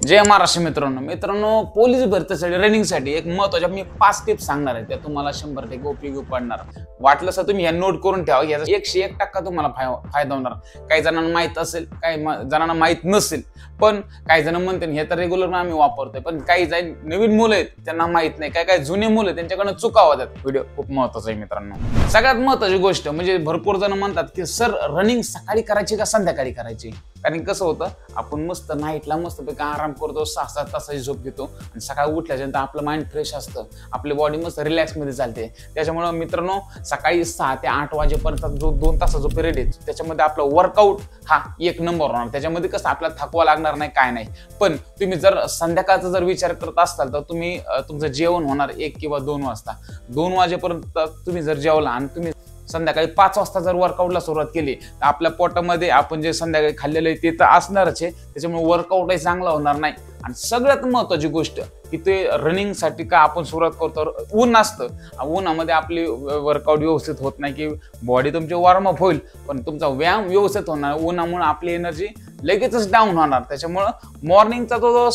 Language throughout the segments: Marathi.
जय महाराष्ट्र मित्रांनो पोलीस भरतीसाठी रनिंगसाठी एक महत्त्वाच्या मी 5 टिप्स सांगणार आहे त्या तुम्हाला 100% उपयोगी पडणार। वाटलं तर तुम्ही या नोट करून ठेवा, याचा 101% तुम्हाला फायदा होणार। काही जणांना माहित असेल, काही जणांना माहित नसेल, पण काही जण म्हणतात हे तर रेग्युलर आम्ही वापरतोय, पण काही नवीन मुलं आहेत त्यांना माहित नाही, काही जुने मुलं आहेत त्यांच्याकडून चुका होतात। व्हिडिओ खूप महत्त्वाचा आहे मित्रांनो। सगळ्यात महत्त्वाची गोष्ट म्हणजे भरपूर जण म्हणतात की सर रनिंग सकाळी करायची का संध्याकाळी करायची? कारण कसं होतं, आपण मस्त नाईटला मस्तपैकी आराम करतो, 6-7 तासाची झोप घेतो आणि सकाळी उठल्यानंतर आपलं माइंड फ्रेश असतं, आपली बॉडी मस्त रिलॅक्स मध्ये चालते। त्याच्यामुळे मित्रांनो सकाळी 6 ते 8 वाजेपर्यंत जो 2 तासाचा पिरियड आहे त्याच्यामध्ये आपलं वर्कआउट हा एक नंबर होणार। त्याच्यामध्ये कसं आपल्याला थकवा लागणार नाही, काय नाही। पण तुम्ही जर संध्याकाळचा जर विचार करत असाल तर तुम्ही तुमचं जेवण होणार 1 किंवा 2 वाजता। 2 वाजेपर्यंत तुम्ही जर जेवला आणि तुम्ही संध्याकाळी 5 वाजता जर वर्कआउटला सुरुवात केली तर आपल्या पोटामध्ये आपण जे संध्याकाळी खाल्लेलं आहे ते तर असणारच आहे, त्याच्यामुळे वर्कआउटही चांगला होणार नाही। आणि सगळ्यात महत्त्वाची गोष्ट की ते रनिंगसाठी का आपण सुरुवात करतो, ऊन असतं, उन्हामध्ये आपली वर्कआउट व्यवस्थित होत नाही की बॉडी तुमची वॉर्मअप होईल पण तुमचा व्यायाम व्यवस्थित होणार, उन्हामुळे आपली एनर्जी लगेचच डाऊन होणार। त्याच्यामुळं मॉर्निंगचा तो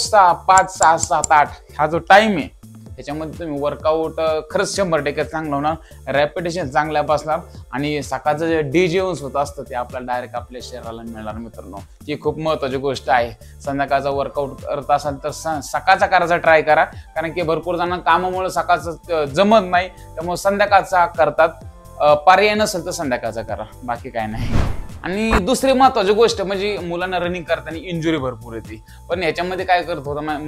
5, 6, 7, 8 हा जो टाइम आहे त्याच्यामध्ये तुम्ही वर्कआउट खरंच 100% चांगलं होणार, रॅपिटेशन चांगल्या बसणार आणि सकाळचं जे डिजेवन्स होत असतं ते आपल्याला डायरेक्ट आपल्या शरीराला मिळणार मित्रांनो। ही खूप महत्त्वाची गोष्ट आहे। संध्याकाळचा वर्कआउट करत असाल तर सकाळचा करायचा ट्राय करा, कारण की भरपूर जण कामामुळे सकाळचं जमत नाही, त्यामुळे संध्याकाळचा करतात। पर्याय नसेल तर संध्याकाळचा करा, बाकी काय नाही। आणि दुसरी महत्त्वाची गोष्ट म्हणजे मुलांना रनिंग करताना इंजुरी भरपूर येते, पण ह्याच्यामध्ये काय करत होतं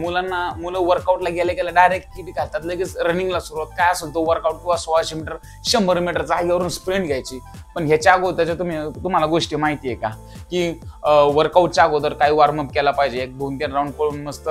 मुलं वर्कआउटला गेल्या डायरेक्ट किती घालतात, लगेच रनिंगला सुरुवात काय असेल तो वर्कआउट किंवा 1600 मीटर 100 मीटर जागेवरून स्प्रिंट घ्यायची। पण ह्याच्या अगोदरच्या तुम्हाला गोष्टी माहिती आहे का की वर्कआउटच्या अगोदर काय वॉर्मअप केला पाहिजे, 1-2-3 राऊंड करून मस्त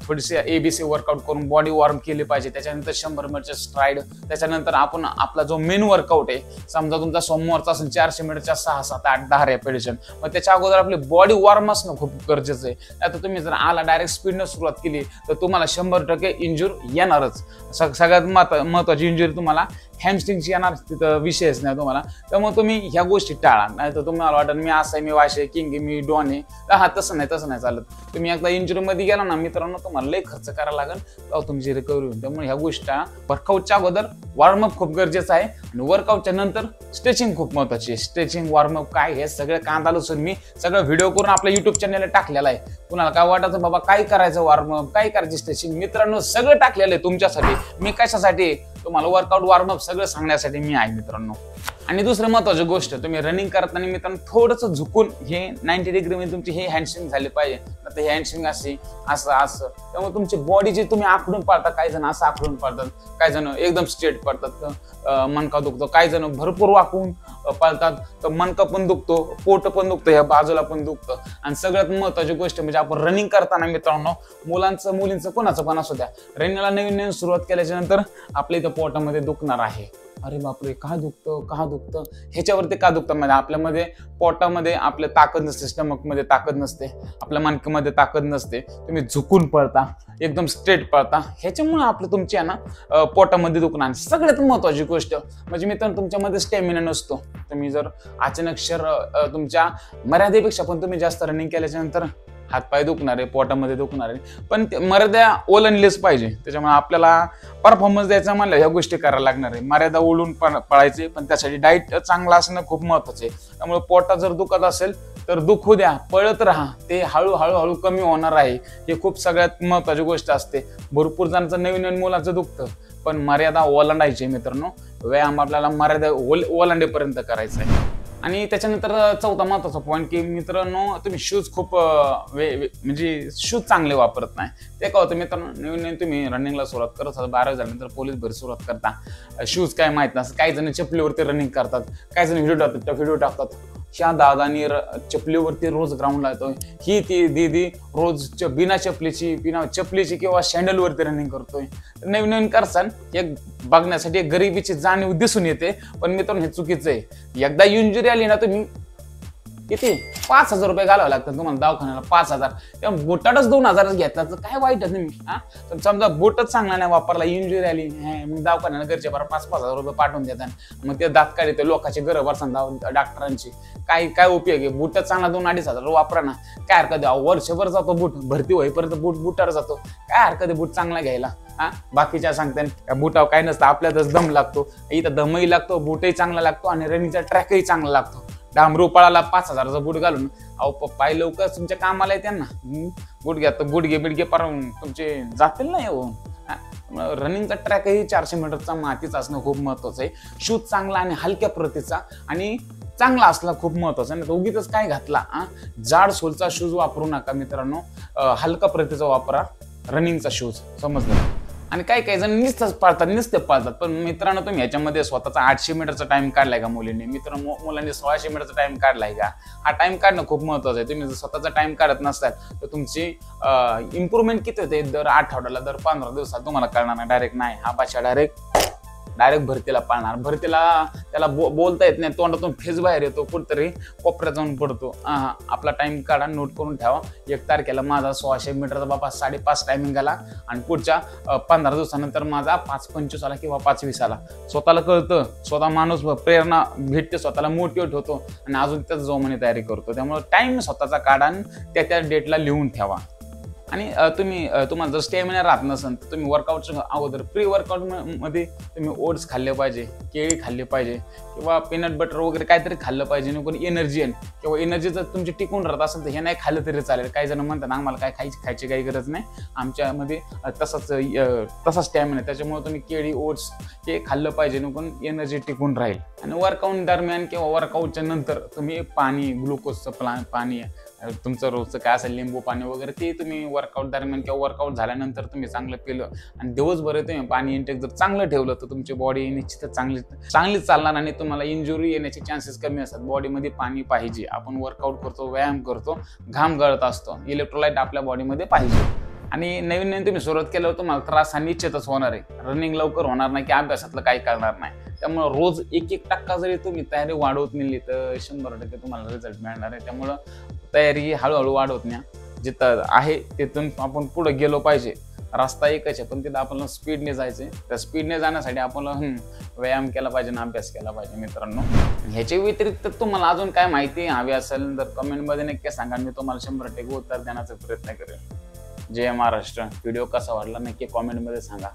थोडीशी ABC वर्कआउट करून बॉडी वॉर्म केली पाहिजे। त्याच्यानंतर 100 मीटरचे स्ट्राईड, त्याच्यानंतर आपण आपला जो मेन वर्कआउट आहे, समजा तुमचा सोमवारचा असेल 400 मीटरच्या 6, 7, 8, 10 रेपिटेशन, मग त्याच्या अगोदर आपली बॉडी वॉर्म असणं खूप गरजेचं आहे। आता तुम्ही जर आला डायरेक्ट स्पीडनं सुरुवात केली तर तुम्हाला 100% इंजुरी येणारच। सगळ्यात महत्त्वाची इंजुरी तुम्हाला हॅमस्ट्रिंगची येणार, तिथं विषयच नाही तुम्हाला। त्यामुळे तुम्ही ह्या गोष्टी टाळा, नाही तर तुम्हाला वाटत मी असं आहे, मी वाश आहे, किंग आहे, मी डॉन आहे, हा तसं नाही चालत। तुम्ही एकदा इंजुरी मध्ये गेला ना मित्रांनो, तुम्हाला लय खर्च करायला लागेल तेव्हा तुमची रिकव्हरी होईल। त्यामुळे ह्या गोष्टी वर्कआउटच्या अगोदर वॉर्मअप खूप गरजेचं आहे आणि वर्कआउटच्या नंतर स्ट्रेचिंग खूप महत्त्वाची आहे। स्ट्रेचिंग वॉर्मअप काय हे सगळं कांदा लसूण मी सगळं व्हिडिओ करून आपल्या युट्यूब चॅनलला टाकलेला आहे। कुणाला काय वाटायचं बाबा काय करायचं वॉर्मअप, काय करायची स्ट्रेचिंग, मित्रांनो सगळं टाकलेलं आहे तुमच्यासाठी। मी कशासाठी, तुम्हाला वर्कआउट वॉर्मअप सगळं सांगण्यासाठी मी आहे मित्रांनो। आणि दुसरी महत्त्वाची गोष्ट, तुम्ही रनिंग करताना मित्रांनो थोडंसं झुकून हे 90 डिग्री मध्ये तुमची हे हँडस्विंग झाली पाहिजे, तर हे हँडस्विंग असं त्यामुळे तुमची बॉडी जी तुम्ही आखडून पाडता, काही जण असं आखडून पाडतात, काही जण एकदम स्ट्रेट पडतात, मणका दुखतो, काही जण भरपूर वाकून पाळतात तर मणका पण दुखतो, पोट पण दुखतं, ह्या बाजूला पण दुखतं। आणि सगळ्यात महत्त्वाची गोष्ट म्हणजे आपण रनिंग करताना मित्रांनो, मुलांचं मुलींचं कोणाचं पण असू द्या, रनिंगला नवीन सुरुवात केल्याच्या नंतर आपल्या इथं पोटामध्ये दुखणार आहे, अरे बापरे का दुखतं ह्याच्यावरती का दुखतं म्हणजे आपल्यामध्ये पोटामध्ये आपल्या ताकद नसते, स्टमक मध्ये ताकद नसते, आपल्या मणक्यामध्ये ताकद नसते, तुम्ही झुकून पळता, एकदम स्ट्रेट पळता, ह्याच्यामुळे आपलं तुमच्या ना पोटामध्ये दुखणार। सगळ्यात महत्त्वाची गोष्ट म्हणजे मित्रांनो तुमच्यामध्ये स्टॅमिना नसतो, तुम्ही जर अचानक तुमच्या मर्यादेपेक्षा पण तुम्ही जास्त रनिंग केल्याच्या नंतर हातपाय दुखणार आहे, पोटामध्ये दुखणार आहे, पण मर्यादा ओलांडलीच पाहिजे। त्याच्यामुळे आपल्याला परफॉर्मन्स द्यायचा म्हणलं ह्या गोष्टी करायला लागणार आहे, मर्यादा ओढून पळायचे, पण त्यासाठी डाएट चांगला असणं खूप महत्त्वाचं आहे। त्यामुळे पोटात जर दुखत असेल तर दुखू द्या, पळत राहा, ते हळूहळू कमी होणार आहे। हे खूप सगळ्यात महत्त्वाची गोष्ट असते। भरपूर जणांचं नवीन मुलांचं दुखतं, पण मर्यादा ओलांडायची मित्रांनो, व्यायाम आपल्याला मर्यादा ओलांडेपर्यंत करायचा आहे। आणि त्याच्यानंतर चौथा महत्त्वाचा पॉईंट की मित्रांनो तुम्ही शूज खूप म्हणजे शूज चांगले वापरत नाही। ते काय होतं मित्रांनो, नवीन तुम्ही रनिंगला सुरुवात करत असाल, 12 झाल्यानंतर पोलीस भरती सुरुवात करता, शूज काय माहित नसतं, काही जण चपलीवरती रनिंग करतात, काही जण व्हिडिओ टाकतात, ह्या दादानी चपलीवरती रोज ग्राउंडला येतोय, ही ती दीदी रोज बिना चपलीची किंवा सँडलवरती रनिंग करतोय। नवीन करसान एक बघण्यासाठी एक गरिबीची जाणीव दिसून येते, पण मित्रांनो हे चुकीचं आहे। एकदा इंजुरी आली ना तुम्ही किती 5,000 रुपये घालावे लागतात तुम्हाला दवाखान्याला. 5,000 त्या बुटाटच 2,000 घेतला तर काय वाईट आहे तुम्ही. हा समजा बुटच चांगला नाही वापरला, इंजुरी आली, मग दवाखान्याला घरचे बरं 5,000 रुपये पाठवून देतात. मग ते दात काढते लोकांचे घर बरसात डॉक्टरांची. काय उपयोग आहे. बुट चांगला 2,000-2,500 वापरा ना. काय हरकत आहे. वर्षभर जातो बूट, भरती होईपर्यंत बुटावर जातो. काय हरकत आहे बूट चांगला घ्यायला. बाकीच्या सांगते बुटावर काय नसतं, आपल्यातच दम लागतो. इथं दमही लागतो, बुटही चांगला लागतो आणि रनिंगचा ट्रॅकही चांगला लागतो. डांबरू पळाला 5,000चा बूट घालून पाय लवकर तुमच्या कामाला आहे त्यांना. बूट घ्या तर गुडघे बिडघे पारून तुमचे जातील ना येऊन. रनिंगचा ट्रॅकही 400 मीटरचा मातीचा असणं खूप महत्वाचं आहे. शूज चांगला आणि हलक्या प्रतीचा आणि चांगला असला खूप महत्वाचा. नाही तर उगीच काय घातला. जाड सोलचा शूज वापरू नका मित्रांनो. हलका प्रतीचा वापरा रनिंगचा शूज, समजलं. आणि काही जण नुसते पाळतात. पण मित्रांनो तुम्ही ह्याच्यामध्ये स्वतःचा 800 मीटरचा टाइम काढलाय का मुलींनी? मुलांनी 1600 मीटरचा टाइम काढलाय का? हा टाइम काढणं खूप महत्वाचं आहे. तुम्ही जर स्वतःचा टाइम काढत नसताल तर तुमची इम्प्रूव्हमेंट किती होते दर आठवड्याला, दर 15 दिवसात तुम्हाला कळणार नाही. डायरेक्ट नाही, हा भाषा डायरेक्ट भरतीला पाळणार. भरतीला त्याला बोलता येत नाही, तोंडातून फेस बाहेर येतो, कुठतरी कोपऱ्यात जाऊन पडतो. आपला टाइम काढा, नोट करून ठेवा. 1 तारखेला माझा 1600 मीटरचा बाबा 5:30 टायमिंग आला आणि पुढच्या 15 दिवसानंतर माझा 5:25 आला किंवा 5:20 आला. स्वतःला कळतं, स्वतः माणूस प्रेरणा भेटते, स्वतःला मोटिवेट होतो आणि अजून त्याच जोमाने तयारी करतो. त्यामुळे टाइम स्वतःचा काढा आणि त्या डेटला लिहून ठेवा. आणि तुम्हाला जर स्टॅमिना राहत नसेल तर तुम्ही वर्कआउटच्या अगोदर प्री वर्कआउट मध्ये तुम्ही ओट्स खाल्ले पाहिजे, केळी खाल्ली पाहिजे किंवा पीनट बटर वगैरे काहीतरी खाल्लं पाहिजे. कोणी एनर्जी आहे किंवा एनर्जी जर तुमची टिकून राहत असेल तर हे नाही खाल्लं तरी चालेल. काही जण म्हणतात आम्हाला काय खायची काही गरज नाही, आमच्यामध्ये तसा स्टॅमिना आहे. त्याच्यामुळे तुम्ही केळी ओट्स हे खाल्लं पाहिजे, कोण एनर्जी टिकून राहील. आणि वर्कआउट दरम्यान किंवा वर्कआउटच्या नंतर तुम्ही पाणी, ग्लुकोजचं पाणी, तुमचं रोजचं काय असेल लिंबू पाणी वगैरे ते तुम्ही वर्कआउट दरम्यान किंवा वर्कआउट झाल्यानंतर तुम्ही चांगलं पिलं आणि दिवसभर तुम्ही पाणी इंटेक जर चांगलं ठेवलं तर तुमची बॉडी निश्चितच चांगली चालणार आणि तुम्हाला इंजुरी येण्याचे चान्सेस कमी असतात. बॉडीमध्ये पाणी पाहिजे. आपण वर्कआउट करतो, व्यायाम करतो, घाम गळत असतो, इलेक्ट्रोलाइट आपल्या बॉडीमध्ये पाहिजे. आणि नवीन तुम्ही सुरुवात केल्यावर तुम्हाला त्रास हा निश्चितच होणार आहे. रनिंग लवकर होणार नाही की अभ्यासातलं काही करणार नाही. त्यामुळे रोज 1% जरी तुम्ही तयारी वाढवत नेली तर 100% तुम्हाला रिझल्ट मिळणार आहे. त्यामुळं तयारी हळूहळू वाढवत न्या. जिथं आहे तिथून आपण पुढे गेलो पाहिजे. रस्ता एकच आहे पण तिथं आपल्याला स्पीडने जायचंय. त्या स्पीडने जाण्यासाठी आपल्याला व्यायाम केला पाहिजे आणि अभ्यास केला पाहिजे मित्रांनो. ह्याच्या व्यतिरिक्त तुम्हाला अजून काय माहिती हवी असेल तर कमेंटमध्ये नक्की सांगा. मी तुम्हाला 100% उत्तर देण्याचा प्रयत्न करेन. जय महाराष्ट्र. व्हिडिओ कसा वाटला नक्की कॉमेंटमध्ये सांगा.